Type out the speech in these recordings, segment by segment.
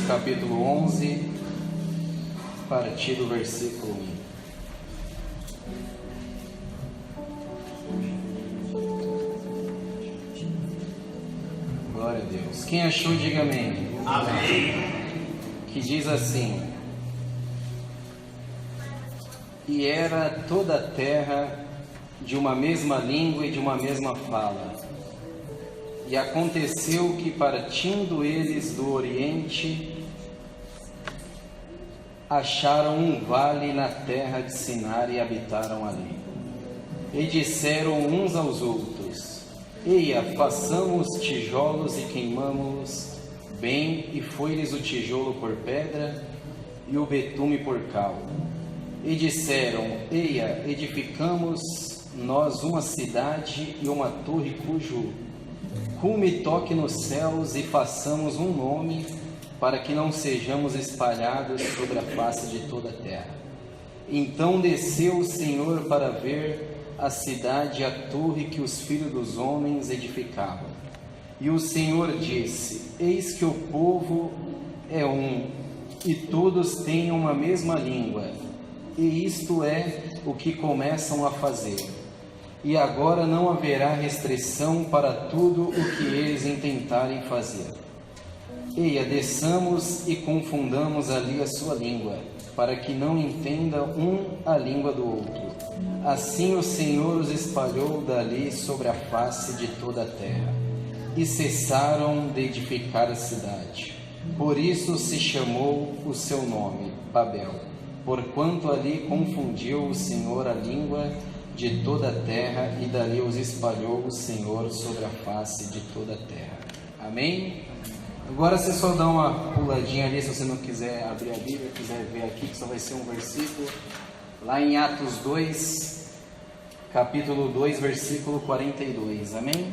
capítulo 11, a partir do versículo 1. Glória a Deus. Quem achou, diga amém. Amém. Que diz assim: E era toda a terra de uma mesma língua e de uma mesma fala. E aconteceu que, partindo eles do Oriente, acharam um vale na terra de Sinar e habitaram ali. E disseram uns aos outros: Eia, façamos tijolos e queimamo-los bem. E foi-lhes o tijolo por pedra e o betume por cal. E disseram: Eia, edificamos nós uma cidade e uma torre cujo cume toque nos céus, e façamos um nome, para que não sejamos espalhados sobre a face de toda a terra. Então desceu o Senhor para ver a cidade e a torre que os filhos dos homens edificavam. E o Senhor disse: Eis que o povo é um, e todos têm uma mesma língua, e isto é o que começam a fazer. E agora não haverá restrição para tudo o que eles intentarem fazer. Eia, desçamos e confundamos ali a sua língua, para que não entenda um a língua do outro. Assim o Senhor os espalhou dali sobre a face de toda a terra, e cessaram de edificar a cidade. Por isso se chamou o seu nome, Babel, porquanto ali confundiu o Senhor a língua de toda a terra, e dali os espalhou o Senhor sobre a face de toda a terra. Amém? Agora você só dá uma puladinha ali, se você não quiser abrir a Bíblia, quiser ver aqui, que só vai ser um versículo, lá em Atos 2, capítulo 2, versículo 42. Amém?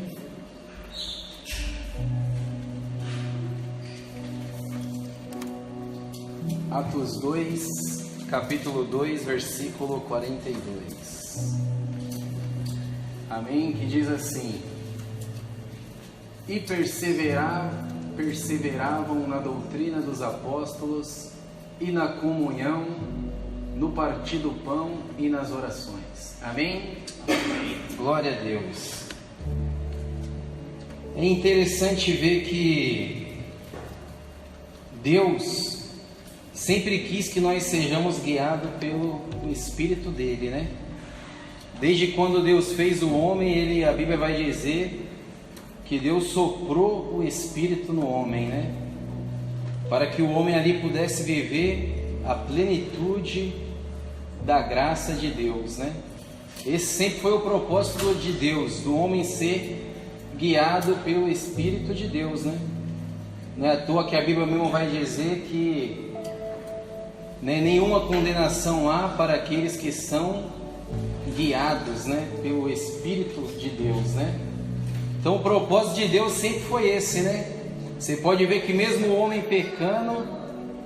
Atos 2, capítulo 2, versículo 42. Amém? Que diz assim: E perseveravam na doutrina dos apóstolos, e na comunhão, no partir do pão e nas orações. Amém? Glória a Deus. É interessante ver que Deus sempre quis que nós sejamos guiados pelo Espírito dele, né? Desde quando Deus fez o homem, a Bíblia vai dizer que Deus soprou o Espírito no homem, né? Para que o homem ali pudesse viver a plenitude da graça de Deus, né? Esse sempre foi o propósito de Deus, do homem ser guiado pelo Espírito de Deus, né? Não é à toa que a Bíblia mesmo vai dizer que nenhuma condenação há para aqueles que são guiados, né, pelo Espírito de Deus, né? Então o propósito de Deus sempre foi esse, né? Você pode ver que mesmo o homem pecando,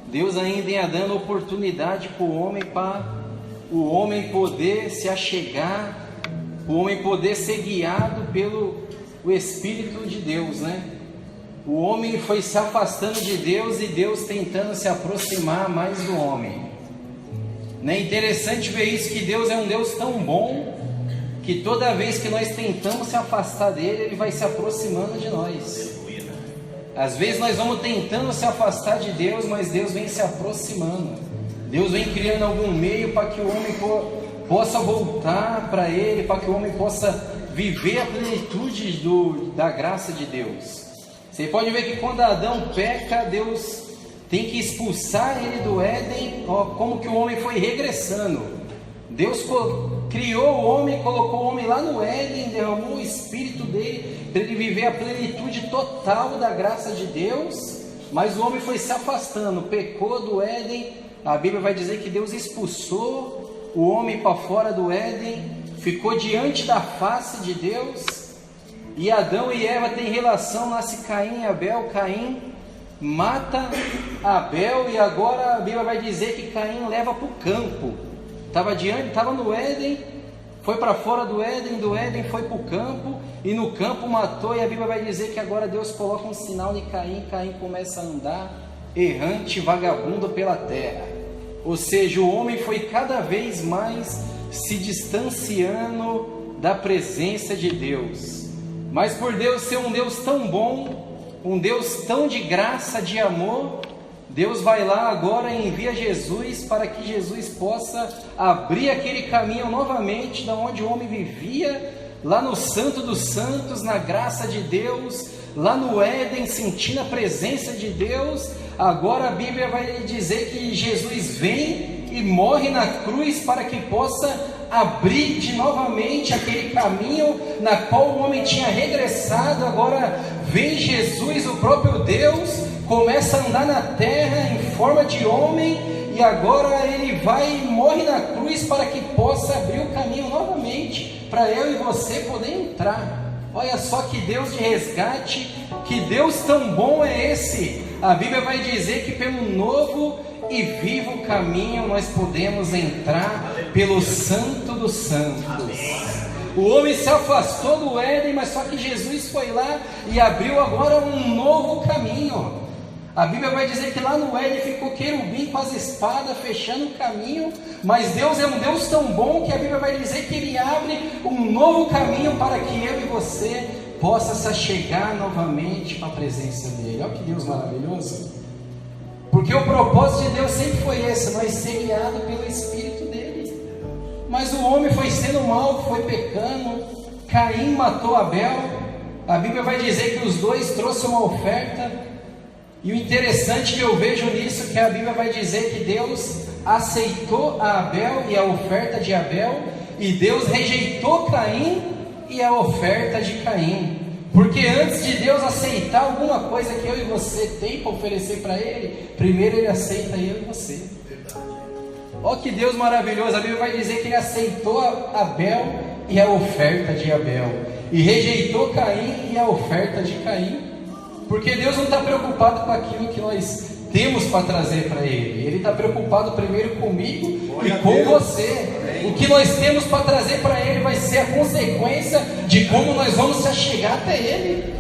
Deus ainda ia dando oportunidade para o homem, para o homem poder se achegar, o homem poder ser guiado pelo o Espírito de Deus, né? O homem foi se afastando de Deus e Deus tentando se aproximar mais do homem. É interessante ver isso, que Deus é um Deus tão bom, que toda vez que nós tentamos se afastar dele, ele vai se aproximando de nós. Às vezes nós vamos tentando se afastar de Deus, mas Deus vem se aproximando. Deus vem criando algum meio para que o homem possa voltar para ele, para que o homem possa viver a plenitude da graça de Deus. Você pode ver que quando Adão peca, Deus tem que expulsar ele do Éden, como que o homem foi regressando. Deus criou o homem, colocou o homem lá no Éden, derramou o Espírito dele, para ele viver a plenitude total da graça de Deus, mas o homem foi se afastando, pecou do Éden. A Bíblia vai dizer que Deus expulsou o homem para fora do Éden, ficou diante da face de Deus, e Adão e Eva têm relação, nasce Caim e Abel. Caim mata Abel, e agora a Bíblia vai dizer que Caim leva para o campo. Estava no Éden, foi para fora do Éden foi para o campo, e no campo matou, e a Bíblia vai dizer que agora Deus coloca um sinal em Caim. Caim começa a andar errante, vagabundo pela terra. Ou seja, o homem foi cada vez mais se distanciando da presença de Deus. Mas por Deus ser um Deus tão bom, um Deus tão de graça, de amor, Deus vai lá agora e envia Jesus para que Jesus possa abrir aquele caminho novamente da onde o homem vivia, lá no Santo dos Santos, na graça de Deus, lá no Éden, sentindo a presença de Deus. Agora a Bíblia vai dizer que Jesus vem e morre na cruz para que possa abrir de novamente aquele caminho na qual o homem tinha regressado. Agora vem Jesus, o próprio Deus, começa a andar na terra em forma de homem, e agora ele vai e morre na cruz para que possa abrir o caminho novamente para eu e você poder entrar. Olha só que Deus de resgate, que Deus tão bom é esse. A Bíblia vai dizer que pelo novo e vivo caminho nós podemos entrar pelo Santo dos Santos. O homem se afastou do Éden, mas só que Jesus foi lá e abriu agora um novo caminho. A Bíblia vai dizer que lá no Éden ficou querubim com as espadas fechando o caminho, mas Deus é um Deus tão bom que a Bíblia vai dizer que Ele abre um novo caminho para que eu e você possa se achegar novamente para a presença dEle. Olha que Deus maravilhoso! Porque o propósito de Deus sempre foi esse, nós ser guiados pelo Espírito dEle. Mas o homem foi sendo mal, foi pecando, Caim matou Abel. A Bíblia vai dizer que os dois trouxeram uma oferta. E o interessante que eu vejo nisso, que a Bíblia vai dizer que Deus aceitou a Abel e a oferta de Abel, e Deus rejeitou Caim e a oferta de Caim. Porque antes de Deus aceitar alguma coisa que eu e você tem para oferecer para Ele, primeiro Ele aceita eu e você. Olha que Deus maravilhoso! A Bíblia vai dizer que Ele aceitou Abel e a oferta de Abel, e rejeitou Caim e a oferta de Caim. Porque Deus não está preocupado com aquilo que nós temos para trazer para Ele. Ele está preocupado primeiro comigo e com você. O que nós temos para trazer para Ele vai ser a consequência de como nós vamos se achegar até Ele.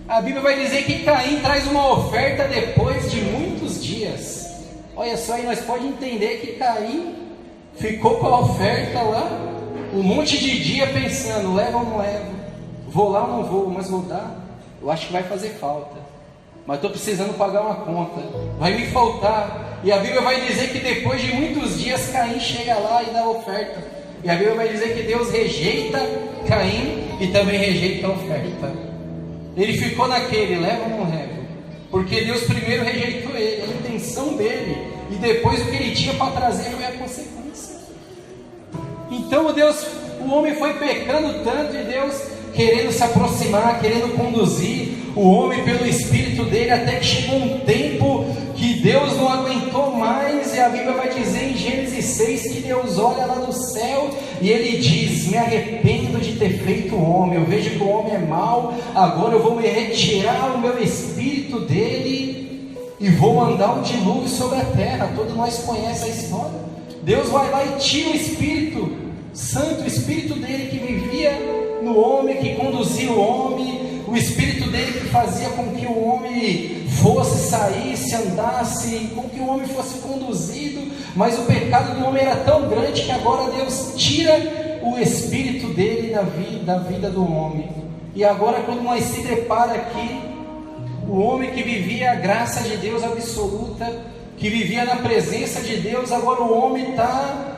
A Bíblia vai dizer que Caim traz uma oferta depois de muitos dias. Olha só, e nós podemos entender que Caim ficou com a oferta lá um monte de dia pensando, levo ou não levo? Vou lá ou não vou? Mas vou dar? Eu acho que vai fazer falta, mas estou precisando pagar uma conta, vai me faltar. E a Bíblia vai dizer que depois de muitos dias Caim chega lá e dá a oferta. E a Bíblia vai dizer que Deus rejeita Caim e também rejeita a oferta. Ele ficou naquele, leva ou não leva? Porque Deus primeiro rejeitou ele, a intenção dele, e depois o que ele tinha para trazer foi a consequência. Então o homem foi pecando tanto, e Deus querendo se aproximar, querendo conduzir o homem pelo Espírito dele, até que chegou um tempo que Deus não aguentou mais. E a Bíblia vai dizer em Gênesis 6 que Deus olha lá do céu e Ele diz, me arrependo de ter feito o homem, eu vejo que o homem é mau, agora eu vou me retirar o meu Espírito dele e vou mandar um dilúvio sobre a terra. Todos nós conhecemos a história. Deus vai lá e tira o Espírito Santo, o Espírito dele que vivia no homem, que conduzia o homem, o Espírito dele que fazia com que o homem fosse, saísse, andasse, com que o homem fosse conduzido. Mas o pecado do homem era tão grande que agora Deus tira o Espírito dele da vida do homem. E agora, quando nós se depara aqui, o homem que vivia a graça de Deus absoluta, que vivia na presença de Deus, agora o homem está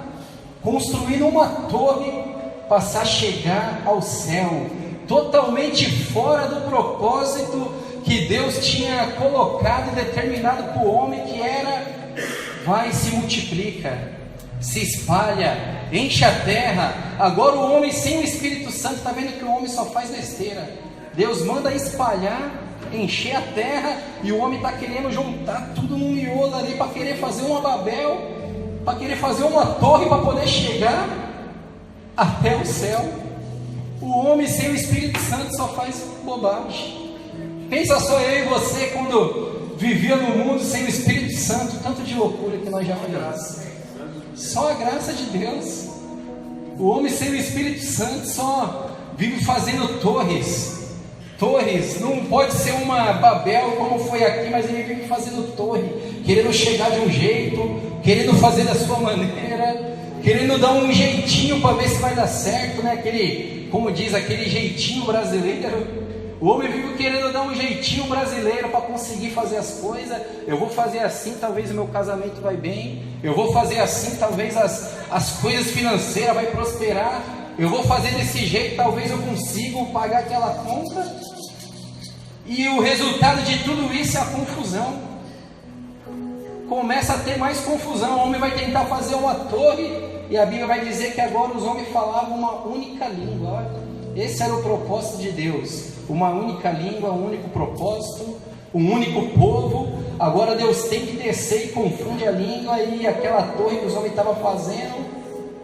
construindo uma torre para chegar ao céu, totalmente fora do propósito que Deus tinha colocado e determinado para o homem, que era, vai e se multiplica, se espalha, enche a terra. Agora o homem sem o Espírito Santo está vendo que o homem só faz besteira. Deus manda espalhar, encher a terra, e o homem está querendo juntar tudo num miolo ali para querer fazer uma Babel, para querer fazer uma torre para poder chegar até o céu. O homem sem o Espírito Santo só faz bobagem. Pensa só eu e você quando vivia no mundo sem o Espírito Santo, tanto de loucura que nós já fizemos. Só a graça de Deus. O homem sem o Espírito Santo só vive fazendo torres torres, não pode ser uma Babel como foi aqui, mas ele vive fazendo torre, querendo chegar de um jeito, querendo fazer da sua maneira, querendo dar um jeitinho para ver se vai dar certo, né? Aquele, como diz, aquele jeitinho brasileiro. O homem vive querendo dar um jeitinho brasileiro para conseguir fazer as coisas. Eu vou fazer assim, talvez o meu casamento vai bem. Eu vou fazer assim, talvez as coisas financeiras vai prosperar. Eu vou fazer desse jeito, talvez eu consiga pagar aquela conta. E o resultado de tudo isso é a confusão. Começa a ter mais confusão. O homem vai tentar fazer uma torre, e a Bíblia vai dizer que agora os homens falavam uma única língua. Esse era o propósito de Deus. Uma única língua, um único propósito, um único povo. Agora Deus tem que descer e confunde a língua, e aquela torre que os homens estavam fazendo,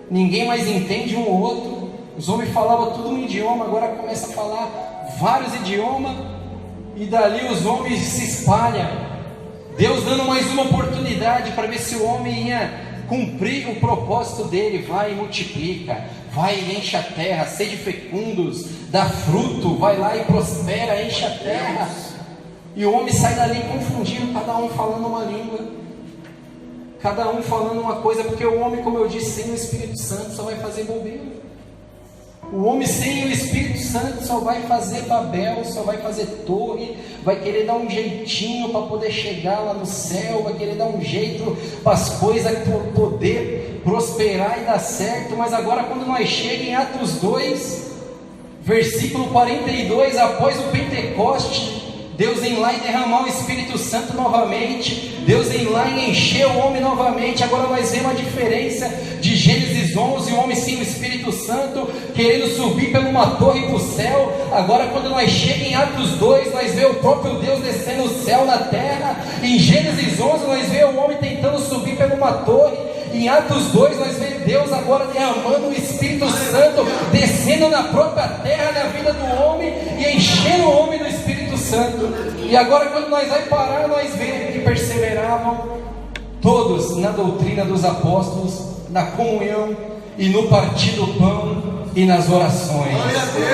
ninguém mais entende um ou outro. Os homens falavam tudo um idioma, agora começa a falar vários idiomas, e dali os homens se espalham. Deus dando mais uma oportunidade para ver se o homem ia cumprir o propósito dele. Vai e multiplica, vai e enche a terra, sede fecundos, dá fruto, vai lá e prospera, enche a terra. E o homem sai dali confundindo, cada um falando uma língua, cada um falando uma coisa, porque o homem, como eu disse, sem o Espírito Santo só vai fazer bobeira. O homem sem o Espírito Santo só vai fazer Babel, só vai fazer torre, vai querer dar um jeitinho para poder chegar lá no céu, vai querer dar um jeito para as coisas poder prosperar e dar certo. Mas agora, quando nós chegamos em Atos 2, versículo 42, após o Pentecoste, Deus em lá e derramar o Espírito Santo novamente, Deus em lá e encher o homem novamente. Agora nós vemos a diferença de Gênesis 11, o homem sem o Espírito Santo, querendo subir por uma torre para o céu. Agora quando nós chegamos em Atos 2, nós vemos o próprio Deus descendo o céu na terra. Em Gênesis 11 nós vemos o homem tentando subir por uma torre. Em Atos 2 nós vemos Deus agora derramando o Espírito Santo, descendo na própria terra, na vida do homem, e enchendo o homem do Espírito Santo. E agora quando nós vamos parar, nós vemos que perseveravam todos na doutrina dos apóstolos, na comunhão e no partir do pão e nas orações.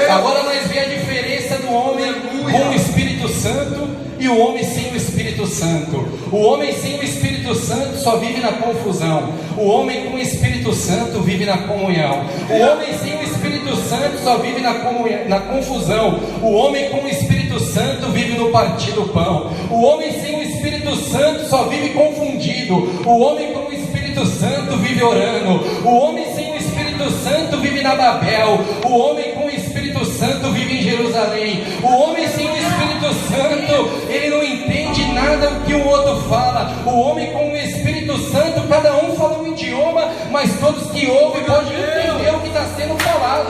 Agora nós vemos a diferença do homem com o Espírito Santo e o homem sem o Espírito Santo. O homem sem o Espírito Santo só vive na confusão. O homem com o Espírito Santo vive na comunhão. O homem sem o Espírito Santo só vive na confusão. O homem com o Espírito Santo vive no partir do pão. O homem sem o Espírito Santo só vive confundido. O homem com o Espírito Santo vive orando. O homem sem o Espírito Santo vive na Babel. O homem com o Espírito Santo vive em Jerusalém. O homem sem o Espírito Santo, ele não entende nada do que o outro fala. O homem com o Espírito Santo, cada um fala um idioma, mas todos que ouvem podem entender o que está sendo falado.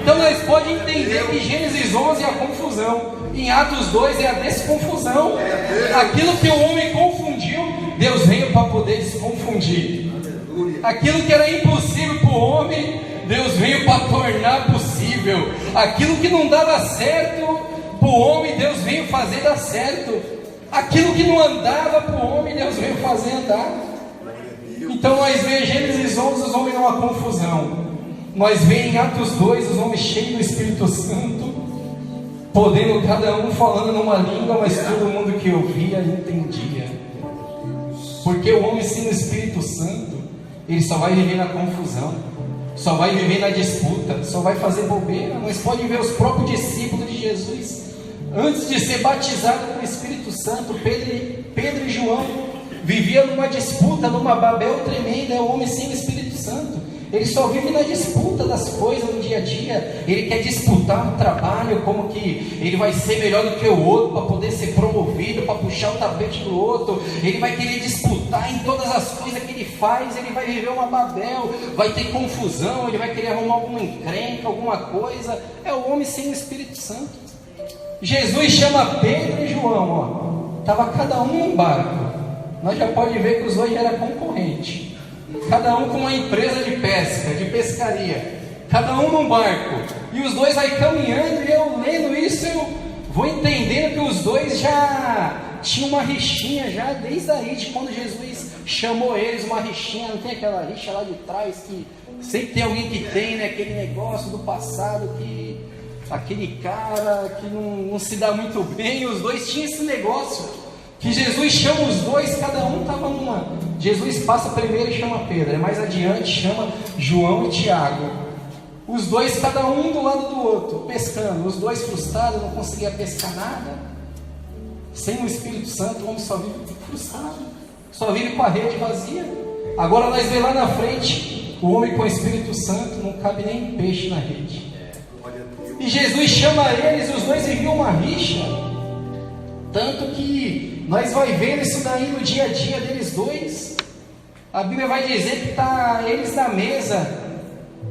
Então nós podemos entender que Gênesis 11 é a confusão, em Atos 2 é a desconfusão. Aquilo que o homem confundiu, Deus veio para poder desconfundir. Aquilo que era impossível para o homem, Deus veio para tornar possível. Aquilo que não dava certo para o homem, Deus veio fazer dar certo. Aquilo que não andava para o homem, Deus veio fazer andar. Então nós vemos em Gênesis 11 os homens numa confusão. Nós vemos em Atos 2 os homens cheios do Espírito Santo, podendo cada um falando numa língua, mas todo mundo que ouvia entendia. Porque o homem sem o Espírito Santo, ele só vai viver na confusão, só vai viver na disputa, só vai fazer bobeira. Nós podemos ver os próprios discípulos de Jesus, antes de ser batizado com o Espírito Santo, Pedro e João viviam numa disputa, numa Babel tremenda. É o homem sem o Espírito Santo, ele só vive na disputa das coisas no dia a dia. Ele quer disputar no trabalho, como que ele vai ser melhor do que o outro, para poder ser promovido, para puxar o tapete do outro. Ele vai querer disputar em todas as coisas que ele faz. Ele vai viver uma Babel, vai ter confusão, ele vai querer arrumar alguma encrenca, alguma coisa. É o homem sem o Espírito Santo. Jesus chama Pedro e João, estava cada um num barco. Nós já pode ver que os dois já eram concorrentes, cada um com uma empresa de pesca, de pescaria, cada um num barco, e os dois aí caminhando. E eu lendo isso, eu vou entendendo que os dois já tinham uma rixinha, já desde aí, de quando Jesus chamou eles, uma rixinha. Não tem aquela rixa lá de trás, que sempre tem alguém que tem, né, aquele negócio do passado, que aquele cara que não se dá muito bem. Os dois tinham esse negócio, que Jesus chama os dois, cada um estava numa. Jesus passa primeiro e chama Pedro, mais adiante chama João e Tiago. Os dois, cada um do lado do outro, pescando. Os dois frustrados, não conseguiam pescar nada. Sem o Espírito Santo, o homem só vive frustrado, só vive com a rede vazia. Agora nós vemos lá na frente, o homem com o Espírito Santo, não cabe nem peixe na rede. E Jesus chama eles, os dois viviam uma rixa. Tanto que nós vai vendo isso daí no dia a dia deles dois. A Bíblia vai dizer que está eles na mesa,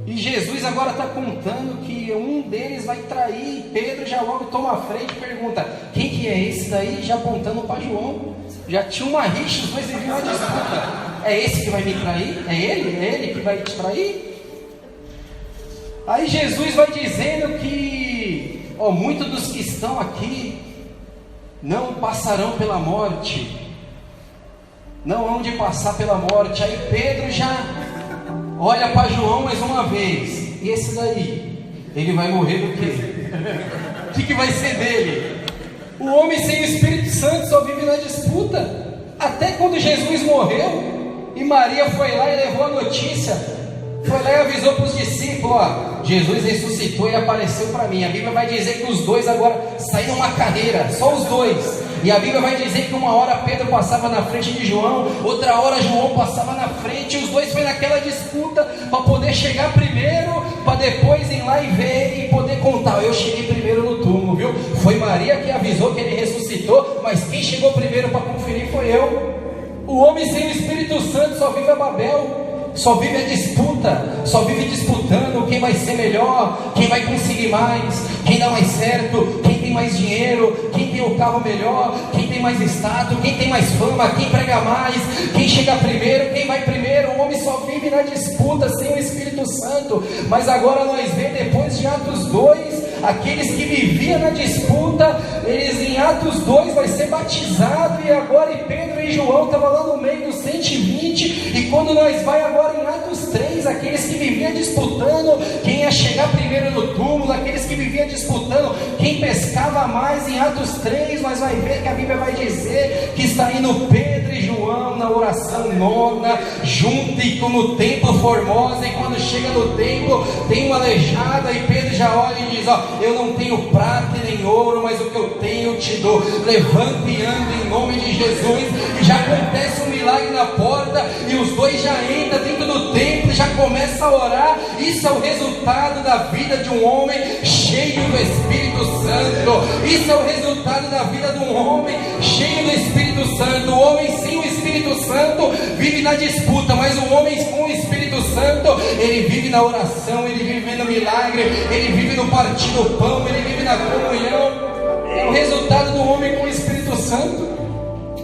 e Jesus agora está contando que um deles vai trair. E Pedro já logo toma a frente e pergunta: quem que é esse daí? Já apontando para João. Já tinha uma rixa, os dois viviam uma disputa. É esse que vai me trair? É ele que vai te trair? Aí Jesus vai dizendo que muitos dos que estão aqui não passarão pela morte, não hão de passar pela morte. Aí Pedro já olha para João mais uma vez: e esse daí, ele vai morrer do quê? O que vai ser dele? O homem sem o Espírito Santo só vive na disputa. Até quando Jesus morreu e Maria foi lá e levou a notícia, foi lá e avisou para os discípulos: Jesus ressuscitou e apareceu para mim. A Bíblia vai dizer que os dois agora saíram uma carreira, só os dois. E a Bíblia vai dizer que uma hora Pedro passava na frente de João, outra hora João passava na frente. E os dois foi naquela disputa para poder chegar primeiro, para depois ir lá e ver e poder contar: eu cheguei primeiro no túmulo, viu? Foi Maria que avisou que ele ressuscitou, mas quem chegou primeiro para conferir foi eu. O homem sem o Espírito Santo só vive a Babel, só vive a disputa, só vive disputando quem vai ser melhor, quem vai conseguir mais, quem dá mais certo, quem tem mais dinheiro, quem tem o carro melhor, quem tem mais status, quem tem mais fama, quem prega mais, quem chega primeiro, quem vai primeiro. O homem só vive na disputa sem o Espírito Santo. Mas agora nós vemos, depois de Atos 2, aqueles que viviam na disputa, eles em Atos 2 vai ser batizado. E agora Pedro e João estavam lá no meio dos 120. E quando nós vai agora em Atos 3, aqueles que viviam disputando quem ia chegar primeiro no túmulo, aqueles que viviam disputando quem pescava mais, em Atos 3 nós vai ver que a Bíblia vai dizer que está indo Pedro e João na oração nona, junto e como templo Formosa. E quando chega no templo, tem uma aleijada, e Pedro já olha e diz: eu não tenho prata e nem ouro, mas o que eu tenho eu te dou. Levanta e anda em nome de Jesus. E já acontece um milagre na porta, e os dois já entram dentro do templo e já começam a orar. Isso é o resultado da vida de um homem cheio do Espírito Santo. Isso é o resultado da vida de um homem cheio do Espírito Santo. O homem sem o Espírito Santo vive na disputa, mas o homem com o Espírito Santo, ele vive na oração, ele vive no milagre, ele vive no partir do pão, ele vive na comunhão. É o resultado do homem com o Espírito Santo.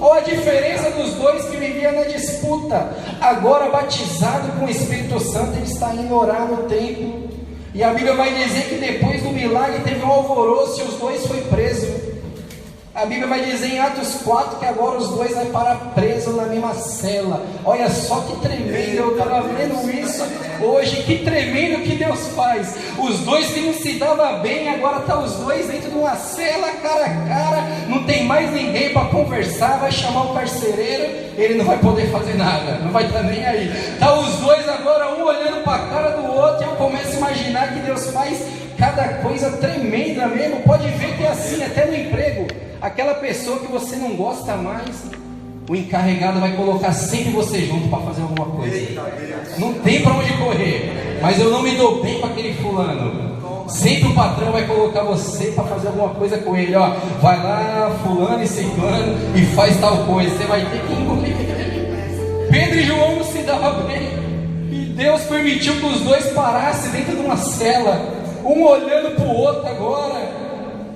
Olha a diferença dos dois que viviam na disputa. Agora batizado com o Espírito Santo, ele está indo orar no templo. E a Bíblia vai dizer que depois do milagre teve um alvoroço e os dois foram presos. A Bíblia vai dizer em Atos 4 que agora os dois vão parar presos na mesma cela. Olha só que tremendo, eu estava vendo isso hoje, que tremendo que Deus faz. Os dois que não se davam bem, agora estão os dois dentro de uma cela, cara a cara, não tem mais ninguém para conversar. Vai chamar o carcereiro, ele não vai poder fazer nada, não vai estar nem aí. Tá os dois agora, um olhando para a cara do outro, e eu começo a imaginar que Deus faz cada coisa tremenda mesmo. Pode ver que é assim até no emprego. Aquela pessoa que você não gosta mais, o encarregado vai colocar sempre você junto para fazer alguma coisa. Não tem para onde correr. Mas eu não me dou bem com aquele fulano. Sempre o patrão vai colocar você para fazer alguma coisa com ele. Vai lá, fulano e ciclano, e faz tal coisa. Você vai ter que engolir. Pedro e João não se davam bem, e Deus permitiu que os dois parassem dentro de uma cela, um olhando para o outro agora.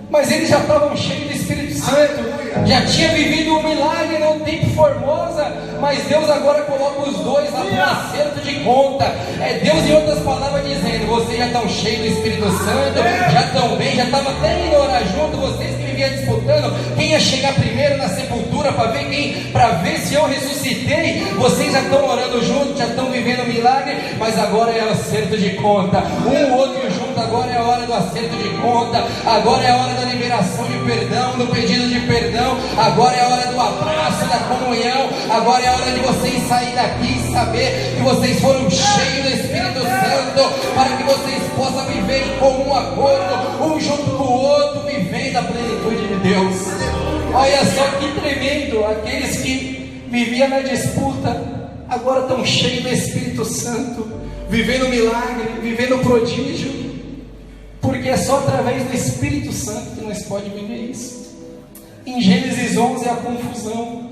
Mas eles já estavam cheios de Espírito Santo, já tinha vivido um milagre no tempo Formosa, mas Deus agora coloca os dois lá para um acerto de conta. É Deus, em outras palavras, dizendo: vocês já estão cheios do Espírito Santo, já estão bem, já estavam até indo orar junto, vocês que viviam disputando quem ia chegar primeiro na sepultura para ver se eu ressuscitei. Vocês já estão orando juntos, já estão vivendo milagre, mas agora é acerto de conta. Um outro junto, agora é a hora do acerto de conta, agora é a hora da liberação de perdão, do pedido de perdão, agora é a hora do abraço, da comunhão, agora é a hora de vocês sair daqui e saber que vocês foram cheios do Espírito Santo, para que vocês possam viver em comum acordo, um junto com o outro, vivendo a plenitude de Deus. Olha só que tremendo, aqueles que viviam na disputa, agora estão cheios do Espírito Santo, vivendo milagre, vivendo prodígio, porque é só através do Espírito Santo que nós podemos viver isso. Em Gênesis 11 é a confusão,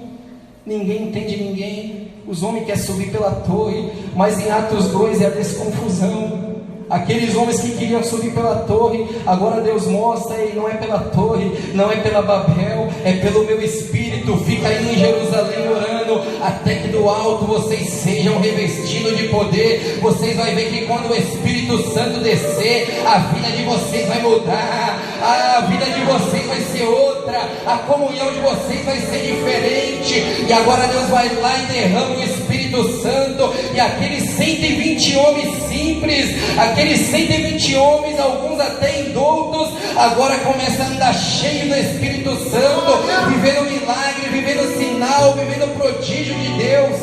ninguém entende ninguém, os homens querem subir pela torre, mas em Atos 2 é a desconfusão. Aqueles homens que queriam subir pela torre, agora Deus mostra: e não é pela torre, não é pela Babel, é pelo meu Espírito. Fica aí em Jerusalém orando, até que do alto vocês sejam revestidos de poder. Vocês vão ver que quando o Espírito Santo descer, a vida de vocês vai mudar, a vida de vocês vai ser outra, a comunhão de vocês vai ser diferente. E agora Deus vai lá e derrama o Espírito Santo, e aqueles 120 homens simples, aqueles 120 homens, alguns até indoutos, agora começam a andar cheio do Espírito Santo, vivendo milagre, vivendo sinal, vivendo prodígio de Deus.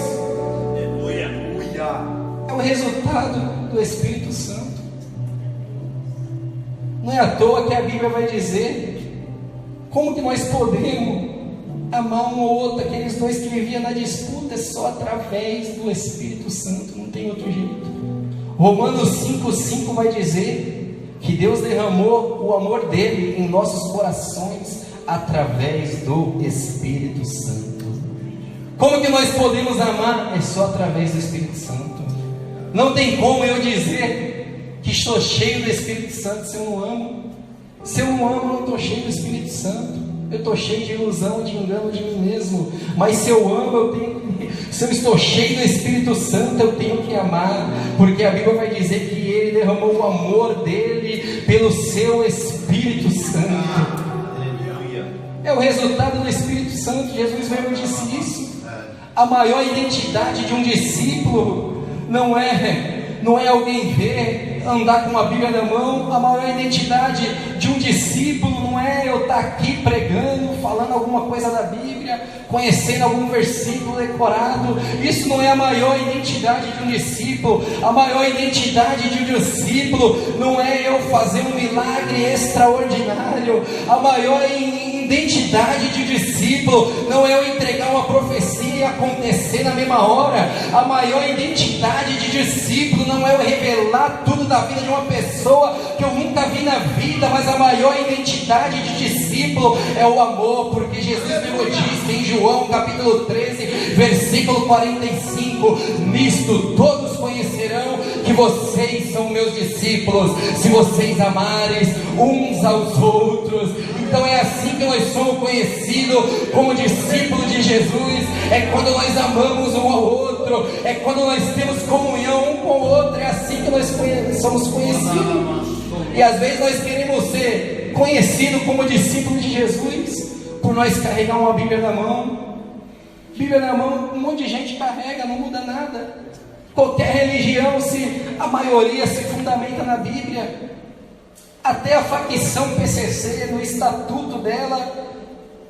É o resultado do Espírito Santo. Não é à toa que a Bíblia vai dizer como que nós podemos amar um ou outro. Aqueles dois que viviam na disputa, é só através do Espírito Santo, não tem outro jeito. Romanos 5,5 vai dizer que Deus derramou o amor dele em nossos corações através do Espírito Santo. Como que nós podemos amar? É só através do Espírito Santo. Não tem como eu dizer que estou cheio do Espírito Santo se eu não amo. Se eu não amo, eu não estou cheio do Espírito Santo. Eu estou cheio de ilusão, de engano de mim mesmo. Mas se eu amo, eu tenho que... Se eu estou cheio do Espírito Santo, eu tenho que amar. Porque a Bíblia vai dizer que Ele derramou o amor dEle pelo seu Espírito Santo. É o resultado do Espírito Santo. Jesus mesmo disse isso. A maior identidade de um discípulo não é alguém ver, andar com uma Bíblia na mão. A maior identidade de um discípulo não é eu estar aqui pregando, falando alguma coisa da Bíblia, conhecendo algum versículo decorado. Isso não é a maior identidade de um discípulo. A maior identidade de um discípulo não é eu fazer um milagre extraordinário. A maior identidade de discípulo não é eu entregar uma profecia e acontecer na mesma hora. A maior identidade de discípulo não é eu revelar tudo da vida de uma pessoa que eu nunca vi na vida, mas a maior identidade de discípulo é o amor, porque Jesus mesmo disse em João capítulo 13 versículo 45: nisto todos conhecerão que vocês são meus discípulos, se vocês amarem uns aos outros. Então é assim que nós somos conhecidos como discípulos de Jesus. É quando nós amamos um ao outro, é quando nós temos comunhão um com o outro. É assim que nós somos conhecidos. E às vezes nós queremos ser conhecidos como discípulos de Jesus por nós carregar uma Bíblia na mão. Bíblia na mão, um monte de gente carrega, não muda nada. Qualquer religião, a maioria se fundamenta na Bíblia. Até a facção PCC, no estatuto dela,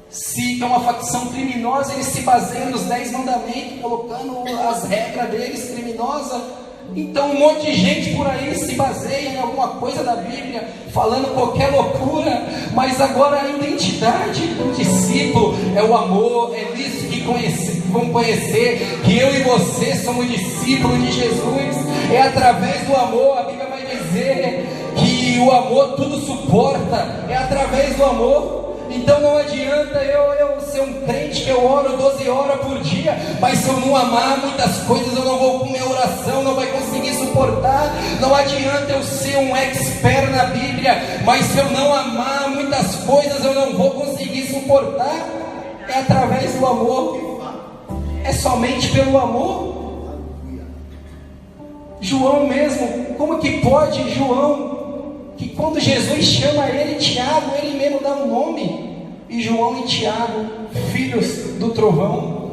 se é uma facção criminosa, eles se baseiam nos 10 mandamentos, colocando as regras deles criminosas. Então um monte de gente por aí se baseia em alguma coisa da Bíblia, falando qualquer loucura. Mas agora a identidade do discípulo é o amor. É isso que vão conhecer que eu e você somos discípulos de Jesus. É através do amor. A Bíblia vai dizer que o amor tudo suporta. É através do amor. Então não adianta eu ser um crente que eu oro 12 horas por dia, mas se eu não amar muitas coisas, eu não vou comer oração, não vai conseguir suportar. Não adianta eu ser um expert na Bíblia, mas se eu não amar muitas coisas, eu não vou conseguir conseguir suportar é através do amor, é somente pelo amor. João mesmo, como que pode João, que quando Jesus chama ele, Tiago, ele mesmo dá um nome, e João e Tiago, filhos do trovão,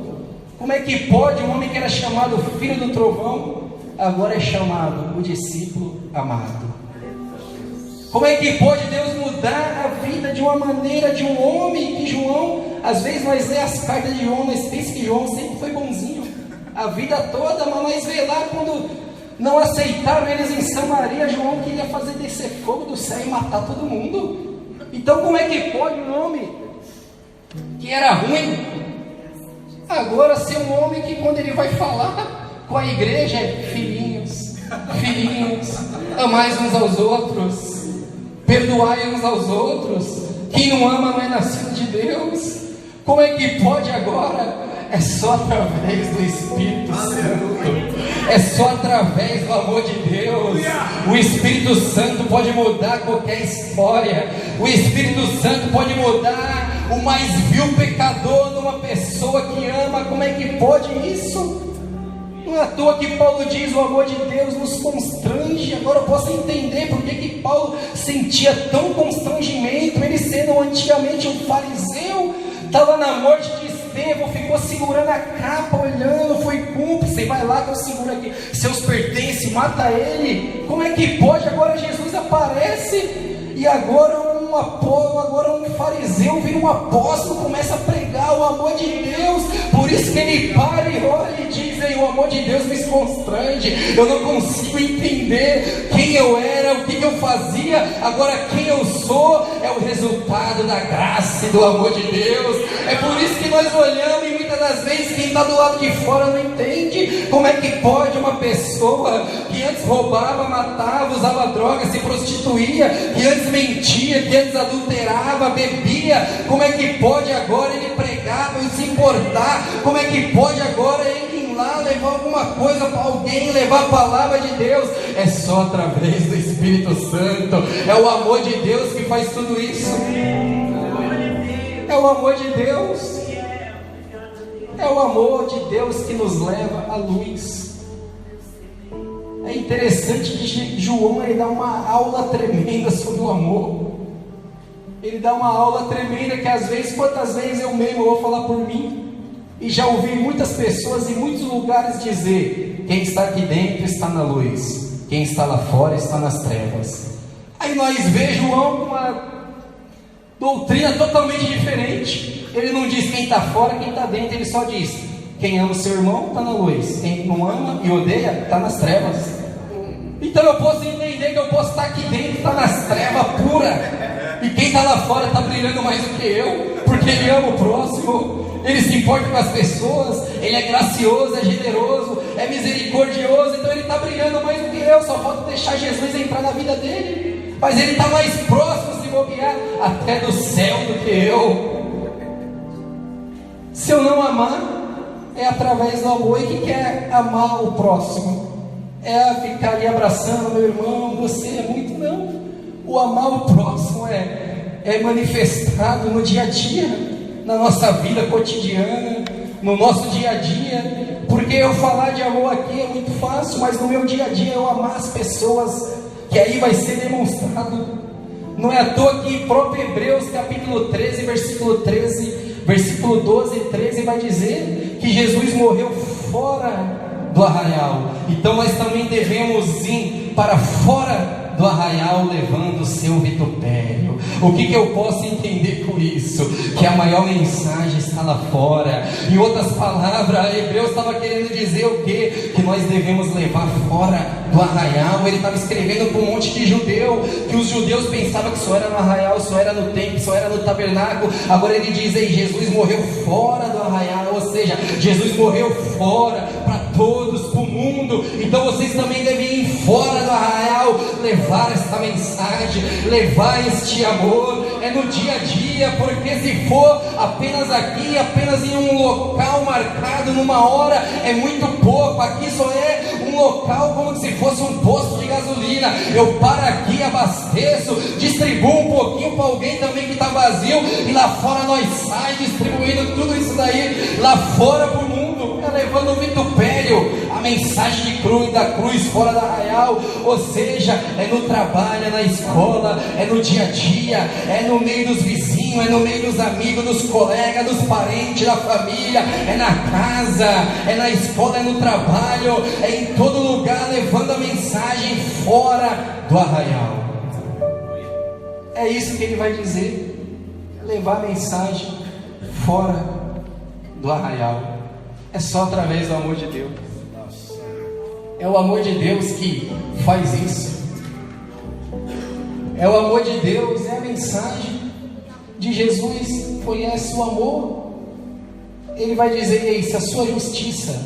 como é que pode um homem que era chamado filho do trovão, agora é chamado o discípulo amado? Como é que pode Deus mudar a vida de uma maneira de um homem que João, às vezes nós lê as cartas de João, nós pensamos que João sempre foi bonzinho, a vida toda, mas nós vê lá quando não aceitaram eles em Samaria, João queria fazer descer fogo do céu e matar todo mundo. Então como é que pode um homem que era ruim, agora ser um homem que quando ele vai falar com a igreja é filhinhos, filhinhos, amais uns aos outros, perdoai uns aos outros, quem não ama não é nascido de Deus. Como é que pode agora? É só através do Espírito Santo, é só através do amor de Deus. O Espírito Santo pode mudar qualquer história, o Espírito Santo pode mudar o mais vil pecador numa pessoa que ama. Como é que pode isso? Não é à toa que Paulo diz: o amor de Deus nos constrange. Agora eu posso entender por que Paulo sentia tão constrangimento, ele sendo antigamente um fariseu, estava na morte de Estevão, ficou segurando a capa, olhando, foi cúmplice, vai lá que eu seguro aqui seus pertences, mata ele. Como é que pode? Agora Jesus aparece, e agora um fariseu vira um apóstolo, começa a pregar o amor de Deus. Por isso que ele para e olha e diz: o amor de Deus me constrange, eu não consigo entender quem eu era, o que eu fazia, agora quem eu sou é o resultado da graça e do amor de Deus. É por isso que nós olhamos, e muitas das vezes quem está do lado de fora não entende. Como é que pode uma pessoa que antes roubava, matava, usava drogas, se prostituía, que antes mentia, que antes adulterava, bebia, como é que pode agora ele pregar e se importar? Como é que pode agora ele ir lá levar alguma coisa para alguém, levar a palavra de Deus? É só através do Espírito Santo, é o amor de Deus que faz tudo isso. É o amor de Deus, é o amor de Deus que nos leva à luz. É interessante que João ele dá uma aula tremenda sobre o amor. Ele dá uma aula tremenda que às vezes, quantas vezes eu mesmo vou falar por mim, e já ouvi muitas pessoas em muitos lugares dizer: quem está aqui dentro está na luz, quem está lá fora está nas trevas. Aí nós vemos João com uma doutrina totalmente diferente. Ele não diz quem está fora, quem está dentro, ele só diz: quem ama o seu irmão está na luz, quem não ama e odeia está nas trevas. Então eu posso entender que eu posso estar aqui dentro, está nas trevas pura, e quem está lá fora está brilhando mais do que eu, porque ele ama o próximo, ele se importa com as pessoas, ele é gracioso, é generoso, é misericordioso. Então ele está brilhando mais do que eu. Só falta deixar Jesus entrar na vida dele, mas ele está mais próximo, se bobear, até do céu do que eu. Se eu não amar, é através do amor. E que quer amar o próximo? É ficar ali abraçando: meu irmão, você é muito. Não. O amar o próximo é manifestado no dia a dia, na nossa vida cotidiana, no nosso dia a dia. Porque eu falar de amor aqui é muito fácil, mas no meu dia a dia eu amar as pessoas, que aí vai ser demonstrado. Não é à toa que em próprio Hebreus capítulo 13, versículo 13, versículo 12 e 13 vai dizer que Jesus morreu fora do arraial. Então nós também devemos ir para fora do arraial levando o seu vitupério. O que eu posso entender com isso? Que a maior mensagem está lá fora. Em outras palavras, Hebreus estava querendo dizer o quê? Que nós devemos levar fora do arraial. Ele estava escrevendo para um monte de judeu, que os judeus pensavam que só era no arraial, só era no templo, só era no tabernáculo. Agora ele diz: ei, Jesus morreu fora do arraial, ou seja, Jesus morreu fora para todos, para o mundo. Então vocês também devem ir fora do arraial, levar esta mensagem, levar este amor. É no dia a dia, porque se for apenas aqui, apenas em um local marcado, numa hora, é muito pouco. Aqui só é um local como se fosse um posto de gasolina. Eu paro aqui, abasteço, distribuo um pouquinho para alguém também que está vazio, e lá fora nós saímos distribuindo tudo isso daí, lá fora para o mundo, levando o vitupério, a mensagem de cruz, da cruz fora da Arraial. Ou seja, é no trabalho, é na escola, é no dia a dia, é no meio dos vizinhos, é no meio dos amigos, dos colegas, dos parentes, da família, é na casa, é na escola, é no trabalho, é em todo lugar, levando a mensagem fora do Arraial. É isso que ele vai dizer, levar a mensagem fora do Arraial. É só através do amor de Deus. É o amor de Deus que faz isso. É o amor de Deus, é a mensagem de Jesus. Foi esse o amor. Ele vai dizer: ei, se a sua justiça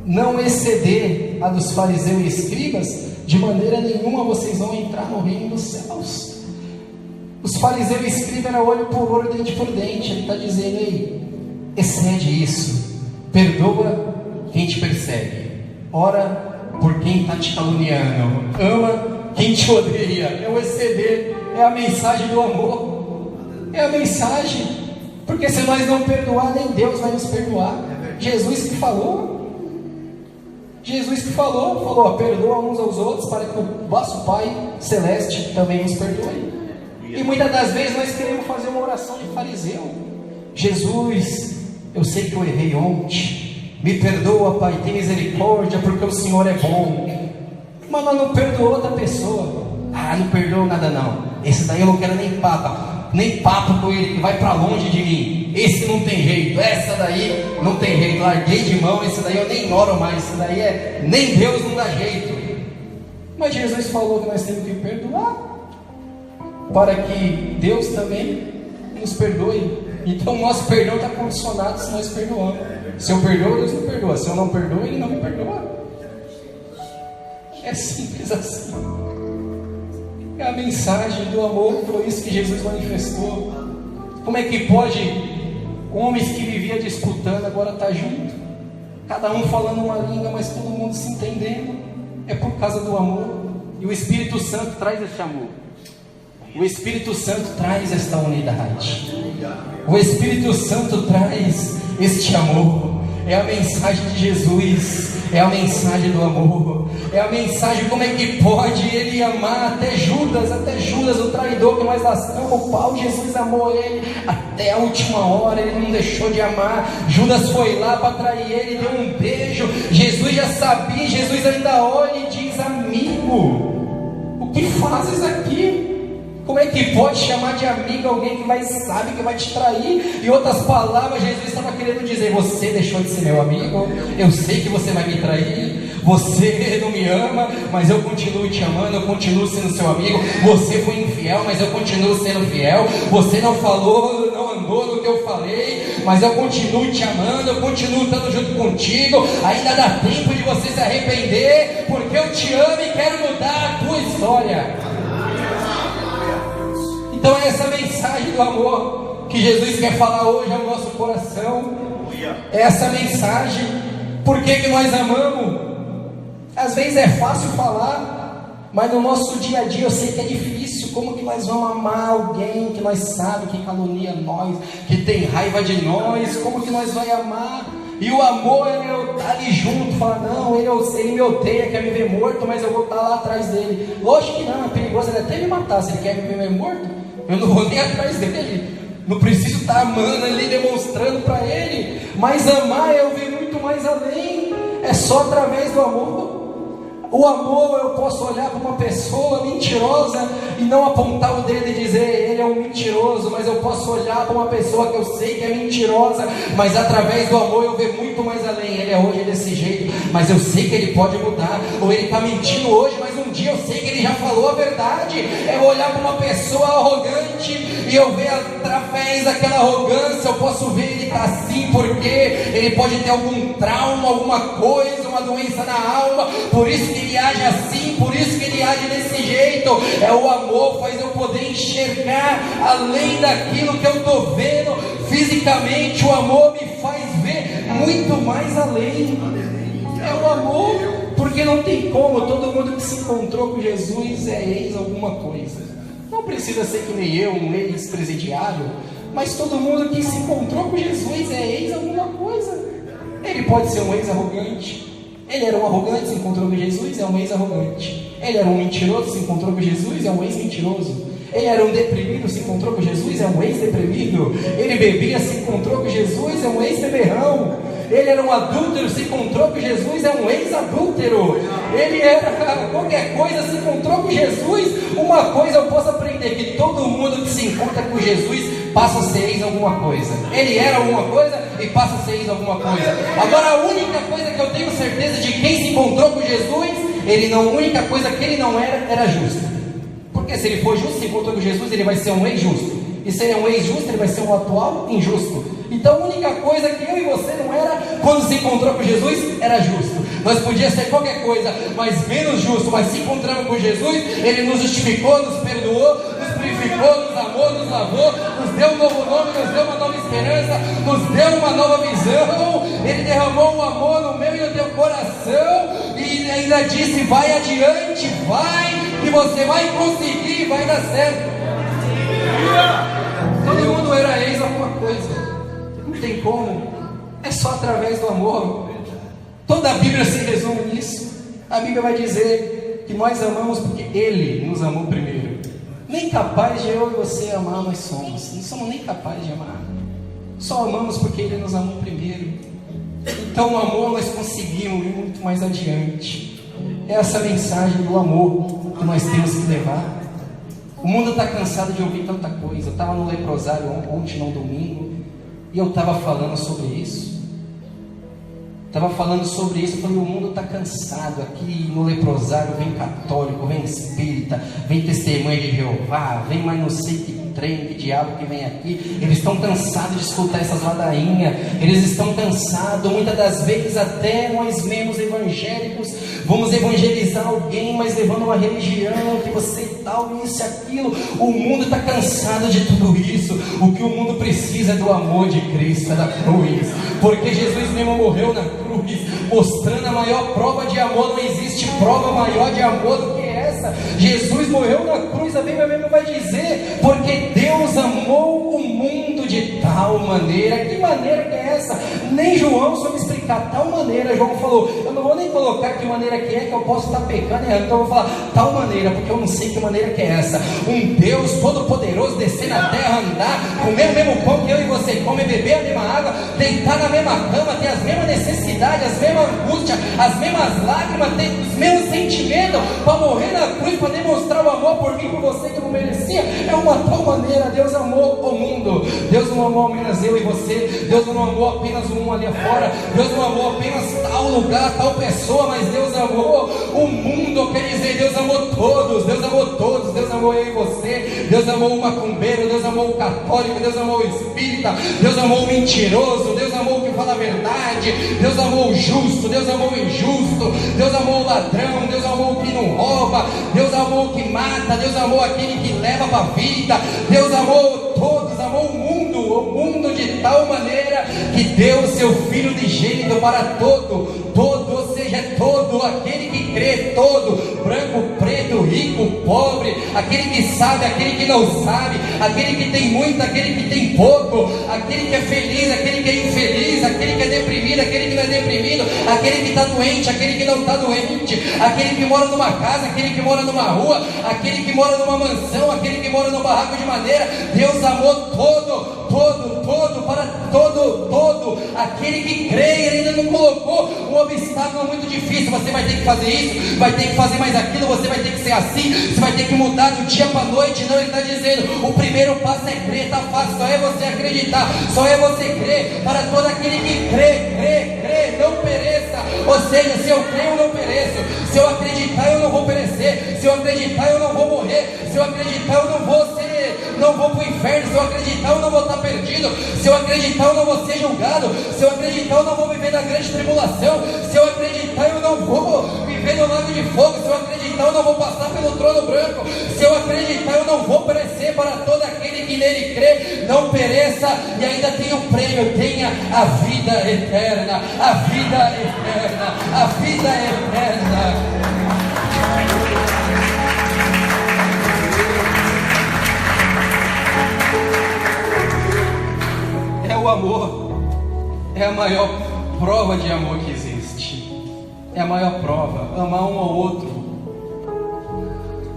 não exceder a dos fariseus e escribas, de maneira nenhuma vocês vão entrar no reino dos céus. Os fariseus e escribas eram olho por olho, dente por dente. Ele está dizendo: ei, excede isso. Perdoa quem te persegue, ora por quem está te caluniando, ama quem te odeia. É o exceder, é a mensagem do amor, é a mensagem, porque se nós não perdoar, nem Deus vai nos perdoar. Jesus que falou, falou: perdoa uns aos outros, para que o vosso Pai Celeste também nos perdoe. E muitas das vezes nós queremos fazer uma oração de fariseu: Jesus, eu sei que eu errei ontem, me perdoa, Pai, tem misericórdia, porque o Senhor é bom. Mas nós não perdoou outra pessoa. Não perdoou nada não, esse daí eu não quero nem papo com ele, que vai para longe de mim. Esse não tem jeito, essa daí não tem jeito, larguei de mão, esse daí eu nem oro mais, esse daí nem Deus não dá jeito. Mas Jesus falou que nós temos que perdoar, para que Deus também nos perdoe. Então o nosso perdão está condicionado se nós perdoamos. Se eu perdoo, Deus me perdoa. Se eu não perdoo, Ele não me perdoa. É simples assim. É a mensagem do amor. Foi isso que Jesus manifestou. Como é que pode homens que viviam disputando agora estar junto? Cada um falando uma língua, mas todo mundo se entendendo. É por causa do amor. E o Espírito Santo traz esse amor. O Espírito Santo traz esta unidade. O Espírito Santo traz este amor. É a mensagem de Jesus. É a mensagem do amor. É a mensagem, como é que pode ele amar até Judas, o traidor que nós lascamos o pau. Jesus amou ele até a última hora, ele não deixou de amar. Judas foi lá para trair ele, deu um beijo. Jesus já sabia, Jesus ainda olha e diz: amigo, o que fazes aqui? Como é que pode chamar de amigo alguém que sabe que vai te trair? Em outras palavras, Jesus estava querendo dizer: você deixou de ser meu amigo, eu sei que você vai me trair, você não me ama, mas eu continuo te amando, eu continuo sendo seu amigo. Você foi infiel, mas eu continuo sendo fiel. Você não falou, não andou no que eu falei, mas eu continuo te amando, eu continuo estando junto contigo. Ainda dá tempo de você se arrepender, porque eu te amo e quero mudar a tua história. Então é essa mensagem do amor que Jesus quer falar hoje ao nosso coração. É essa mensagem. Por que nós amamos? Às vezes é fácil falar, mas no nosso dia a dia eu sei que é difícil. Como que nós vamos amar alguém que nós sabemos que calunia nós, que tem raiva de nós? Como que nós vamos amar? E o amor é estar ali junto, falar: não, ele me odeia, quer me ver morto, mas eu vou estar lá atrás dele. Lógico que não, é perigoso, ele até me matar. Se ele quer me ver morto, eu não vou nem atrás dele. Não preciso estar amando ali, demonstrando para ele. Mas amar é eu ver muito mais além. É só através do amor. O amor, eu posso olhar para uma pessoa mentirosa e não apontar o dedo e dizer: ele é um mentiroso. Mas eu posso olhar para uma pessoa que eu sei que é mentirosa, mas através do amor eu ver muito mais além. Ele é hoje desse jeito, mas eu sei que ele pode mudar. Ou ele está mentindo hoje, mas um dia eu sei que ele já falou a verdade. É olhar para uma pessoa arrogante e eu ver através daquela arrogância, eu posso ver ele está assim porque ele pode ter algum trauma, alguma coisa, uma doença na alma. Por isso que ele age assim, por isso que ele age desse jeito. É o amor, faz eu poder enxergar além daquilo que eu estou vendo fisicamente. O amor me faz ver muito mais além. É o amor. Porque não tem como, todo mundo que se encontrou com Jesus é ex alguma coisa. Não precisa ser que nem eu, um ex-presidiário, mas todo mundo que se encontrou com Jesus é ex alguma coisa. Ele pode ser um ex-arrogante. Ele era um arrogante, se encontrou com Jesus, é um ex-arrogante. Ele era um mentiroso, se encontrou com Jesus, é um ex-mentiroso. Ele era um deprimido, se encontrou com Jesus, é um ex-deprimido. Ele bebia, se encontrou com Jesus, é um ex-beberrão. Ele era um adúltero, se encontrou com Jesus, é um ex-adúltero. Ele era qualquer coisa, se encontrou com Jesus. Uma coisa eu posso aprender, que todo mundo que se encontra com Jesus passa a ser ex alguma coisa. Ele era alguma coisa e passa a ser ex alguma coisa. Agora a única coisa que eu tenho certeza de quem se encontrou com Jesus, a única coisa que ele não era justo. Porque se ele for justo, se encontrou com Jesus, ele vai ser um ex justo. E se ele é um ex justo, ele vai ser um atual injusto. Então a única coisa que eu e você não era, quando se encontrou com Jesus, era justo. Nós podíamos ser qualquer coisa, mas menos justo. Mas se encontramos com Jesus, Ele nos justificou, nos perdoou, nos purificou, nos amou, nos lavou, nos deu um novo nome, nos deu uma nova esperança, nos deu uma nova visão. Ele derramou um amor no meu e no teu coração, e ainda disse: vai adiante, vai, que você vai conseguir, vai dar certo. Todo mundo era ex alguma coisa. Não tem como. É só através do amor. Toda a Bíblia se resume nisso. A Bíblia vai dizer que nós amamos porque Ele nos amou primeiro. Nem capaz de eu e você amar nós somos. Não somos nem capazes de amar. Só amamos porque Ele nos amou primeiro. Então o amor nós conseguimos ir muito mais adiante. É essa mensagem do amor que nós temos que levar. O mundo está cansado de ouvir tanta coisa. Eu estava no leprosário ontem, no domingo, e eu estava falando sobre isso. Eu falei, o mundo está cansado. Aqui no leprosário vem católico, vem espírita, vem testemunha de Jeová, vem mais não sei que trem, que diabo que vem aqui. Eles estão cansados de escutar essas ladainhas. Eles estão cansados, muitas das vezes até nós mesmos evangélicos vamos evangelizar alguém, mas levando uma religião, que você tal, isso e aquilo. O mundo está cansado de tudo isso. O que o mundo precisa é do amor de Cristo, é da cruz. Porque Jesus mesmo morreu na cruz, mostrando a maior prova de amor. Não existe prova maior de amor do que essa. Jesus morreu na cruz, a Bíblia mesmo vai dizer, porque Deus amou o mundo de tal maneira. Que maneira que é essa? Nem João soube explicar. Tal maneira, João falou, eu não vou nem colocar que maneira que é, que eu posso estar pecando errando, então eu vou falar tal maneira, porque eu não sei que maneira que é essa. Um Deus todo poderoso descer na terra, andar, comer o mesmo pão que eu e você come, beber a mesma água, deitar na mesma cama, ter as mesmas necessidades, as mesmas angústias, as mesmas lágrimas, ter os mesmos sentimentos, para morrer na cruz, para demonstrar o amor por mim, por você que não merecia. É uma tal maneira. Deus amou o mundo. Deus não amou apenas eu e você. Deus não amou apenas um ali afora. Deus não amou apenas tal lugar, tal pessoa, mas Deus amou o mundo. Quer dizer, Deus amou todos. Deus amou todos. Deus amou eu e você. Deus amou o macumbeiro. Deus amou o católico. Deus amou o espírita. Deus amou o mentiroso. Deus amou o que fala a verdade. Deus amou o justo. Deus amou o injusto. Deus amou o ladrão. Deus amou o que não rouba. Deus amou o que mata. Deus amou aquele que leva para a vida. Deus amou todos, amou o mundo de tal maneira que deu seu Filho unigênito para todo, ou seja, todo, aquele que crê, todo, branco, preto, rico, pobre, aquele que sabe, aquele que não sabe, aquele que tem muito, aquele que tem pouco, aquele que é feliz, aquele que é infeliz, aquele que é deprimido, aquele que não é deprimido, aquele que está doente, aquele que não está doente, aquele que mora numa casa, aquele que mora numa rua, aquele que mora numa mansão, aquele que mora num barraco de madeira. Deus amou todo, para todo, aquele que crê. Ele ainda não colocou um obstáculo muito difícil. Você vai ter que fazer isso, vai ter que fazer mais aquilo, você vai ter que ser assim, você vai ter que mudar do dia para a noite. Não, ele está dizendo, o primeiro passo é crer. Está fácil, só é você acreditar, só é você crer. Para todo aquele que crê, não pereça. Ou seja, se eu crer, eu não pereço. Se eu acreditar, eu não vou perecer. Se eu acreditar, eu não vou morrer. Se eu acreditar, eu não vou ser não vou para o inferno. Se eu acreditar, eu não vou estar perdido. Se eu acreditar, eu não vou ser julgado. Se eu acreditar, eu não vou viver na grande tribulação. Se eu acreditar, eu não vou viver no lago de fogo. Se eu acreditar, eu não vou passar pelo trono branco. Se eu acreditar, eu não vou perecer. Para todo aquele que nele crê, não pereça e ainda tenha um prêmio, tenha a vida eterna, a vida eterna, a vida eterna. É o amor, é a maior prova de amor que existe. É a maior prova, amar um ao outro.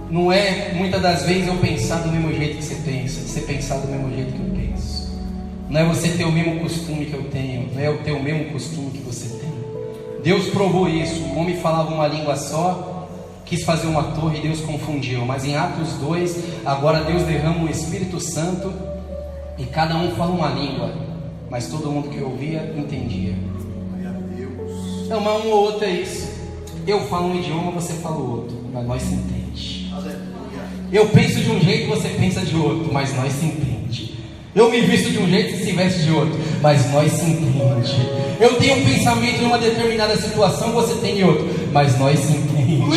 Não é muitas das vezes eu pensar do mesmo jeito que você pensa, você pensar do mesmo jeito que eu penso. Não é você ter o mesmo costume que eu tenho, não é eu ter o mesmo costume que você tem. Deus provou isso. O homem falava uma língua só, quis fazer uma torre e Deus confundiu. Mas em Atos 2, agora Deus derrama o Espírito Santo e cada um fala uma língua, mas todo mundo que ouvia entendia. Amar um ou outro é isso. Eu falo um idioma, você fala o outro, mas nós se entende. Eu penso de um jeito, você pensa de outro, mas nós se entende. Eu me visto de um jeito, você se veste de outro, mas nós se entende. Eu tenho um pensamento em uma determinada situação, você tem de outro, mas nós se entende.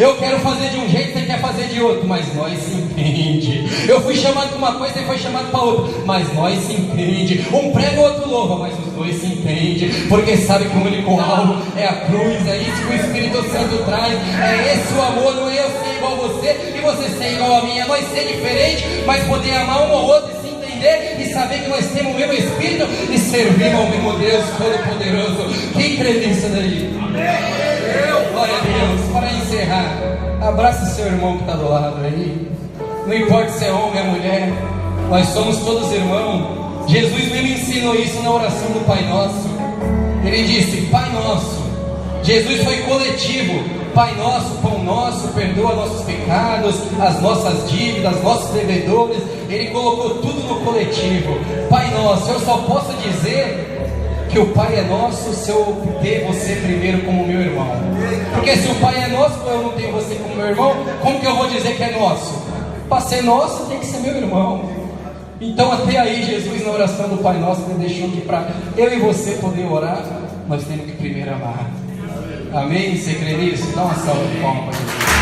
Eu quero fazer de um jeito, você quer fazer de outro, mas nós se entende. Eu fui chamado para uma coisa, você foi chamado para outra, mas nós se entende. Um prega, o outro louva, mas os dois se entendem, porque sabe que o único alvo é a cruz. É isso que o Espírito Santo traz. É esse o amor, não é eu ser igual a você e você ser igual a mim. É nós ser diferente, mas poder amar um ao outro e se entender e saber que nós temos o mesmo Espírito e servimos ao mesmo Deus Todo-Poderoso. Quem crê nisso daí? Glória a Deus. Para encerrar, abraça seu irmão que está do lado aí. Não importa se é homem ou mulher, nós somos todos irmãos. Jesus mesmo ensinou isso na oração do Pai Nosso. Ele disse: Pai Nosso. Jesus foi coletivo. Pai Nosso, Pão Nosso, perdoa nossos pecados, as nossas dívidas, nossos devedores. Ele colocou tudo no coletivo. Pai Nosso. Eu só posso dizer que o Pai é nosso se eu ter você primeiro como meu irmão. Porque se o Pai é nosso, eu não tenho você como meu irmão, como que eu vou dizer que é nosso? Para ser nosso, tem que ser meu irmão. Então até aí, Jesus na oração do Pai Nosso, Ele deixou que para eu e você poder orar, nós temos que primeiro amar. Amém? Você crê nisso? Dá uma salva de palmas para Jesus.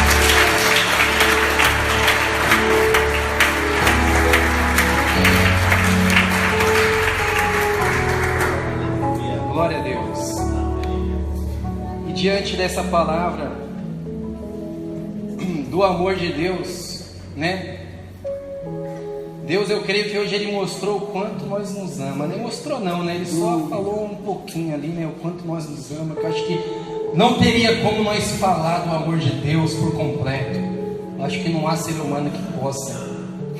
Glória a Deus. E diante dessa palavra do amor de Deus, né? Deus, eu creio que hoje Ele mostrou o quanto nós nos ama. Nem mostrou não, né? Ele só falou um pouquinho ali, né? O quanto nós nos ama. Eu acho que não teria como nós falar do amor de Deus por completo. Eu acho que não há ser humano que possa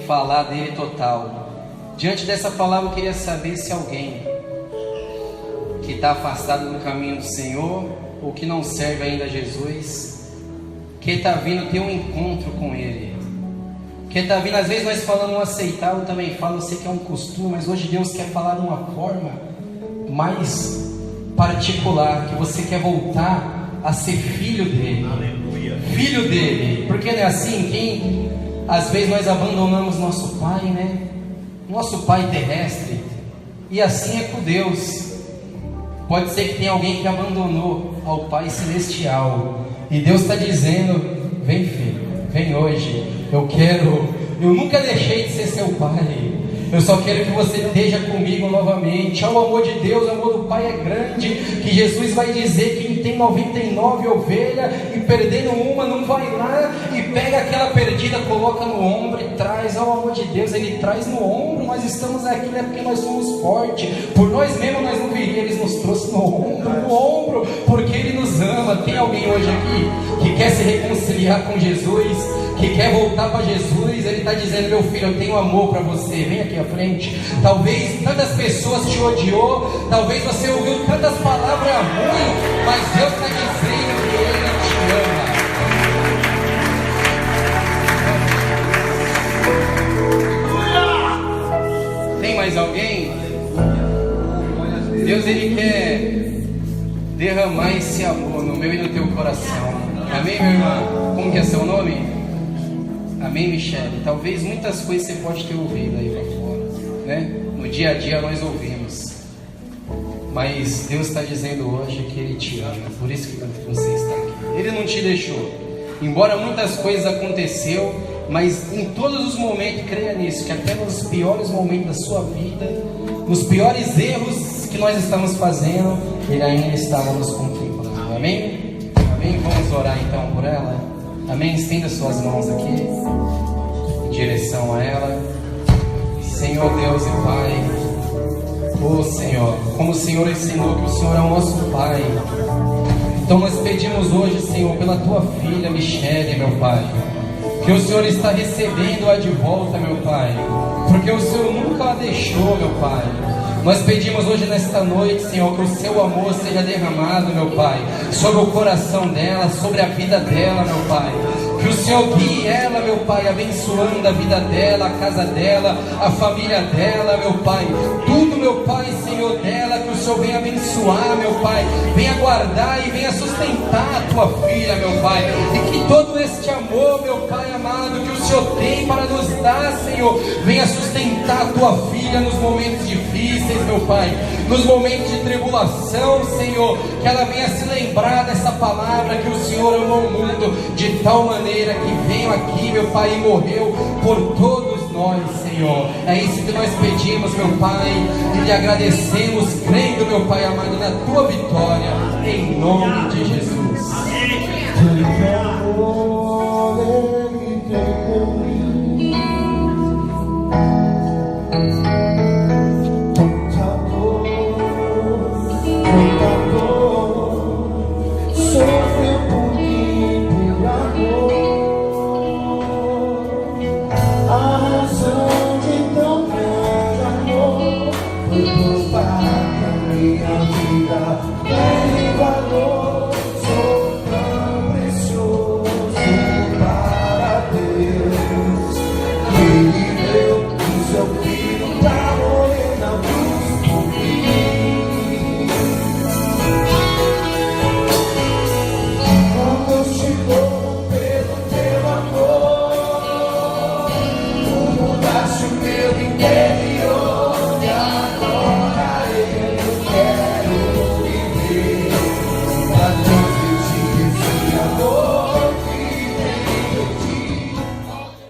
falar dele total. Diante dessa palavra eu queria saber se alguém que está afastado do caminho do Senhor, ou que não serve ainda a Jesus, que está vindo ter um encontro com Ele, que está vindo, às vezes nós falamos aceitar, eu também falo, eu sei que é um costume, mas hoje Deus quer falar de uma forma mais particular, que você quer voltar a ser filho dele. Aleluia. Filho dele, porque não é assim, quem às vezes nós abandonamos nosso pai, né? Nosso pai terrestre, e assim é com Deus. Pode ser que tenha alguém que abandonou ao Pai Celestial, e Deus está dizendo: vem filho, vem hoje, eu nunca deixei de ser seu pai, eu só quero que você esteja comigo novamente. O amor de Deus, o amor do Pai é grande, que Jesus vai dizer que quem tem 99 ovelhas e perdendo uma, não vai lá e pega aquela perdida, coloca no ombro e traz. O amor de Deus, Ele traz no ombro. Nós estamos aqui não é porque nós somos fortes, por nós mesmos nós não viríamos, Ele nos trouxe no ombro, porque Ele nos ama. Tem alguém hoje aqui que quer se reconciliar com Jesus, que quer voltar para Jesus? Ele está dizendo: meu filho, eu tenho amor para você, vem aqui à frente. Talvez tantas pessoas te odiou, talvez você ouviu tantas palavras ruins, mas Deus está dizendo que Ele te ama. Tem mais alguém? Deus, Ele quer derramar esse amor no meu e no teu coração. Amém, meu irmão? Como que é seu nome? Amém, Michele? Talvez muitas coisas você pode ter ouvido aí para fora, né? No dia a dia nós ouvimos. Mas Deus está dizendo hoje que Ele te ama, por isso que você está aqui. Ele não te deixou. Embora muitas coisas aconteceu, mas em todos os momentos, creia nisso, que até nos piores momentos da sua vida, nos piores erros que nós estamos fazendo, Ele ainda estava nos contemplando. Amém? Amém? Vamos orar então por ela. Amém? Estenda suas mãos aqui em direção a ela. Senhor Deus e Pai, oh Senhor, como o Senhor ensinou que o Senhor é o nosso Pai, então nós pedimos hoje, Senhor, pela Tua filha Michele, meu Pai, que o Senhor está recebendo-a de volta, meu Pai, porque o Senhor nunca a deixou, meu Pai. Nós pedimos hoje nesta noite, Senhor, que o Seu amor seja derramado, meu Pai, sobre o coração dela, sobre a vida dela, meu Pai. Que o Senhor guie ela, meu Pai, abençoando a vida dela, a casa dela, a família dela, meu Pai. Tudo, meu Pai, Senhor, dela, que o Senhor venha abençoar, meu Pai. Venha guardar e venha sustentar a Tua filha, meu Pai. E que todo este amor, meu Pai amado, que o Senhor tem para nos dar, Senhor, venha sustentar a Tua filha nos momentos difíceis, meu Pai. Nos momentos de tribulação, Senhor, que ela venha se lembrar dessa palavra, que o Senhor amou o mundo de tal maneira que veio aqui, meu Pai, e morreu por todos nós, Senhor. É isso que nós pedimos, meu Pai, e lhe agradecemos, crendo, meu Pai amado, na Tua vitória, em nome de Jesus. A razão de tão grande amor foi por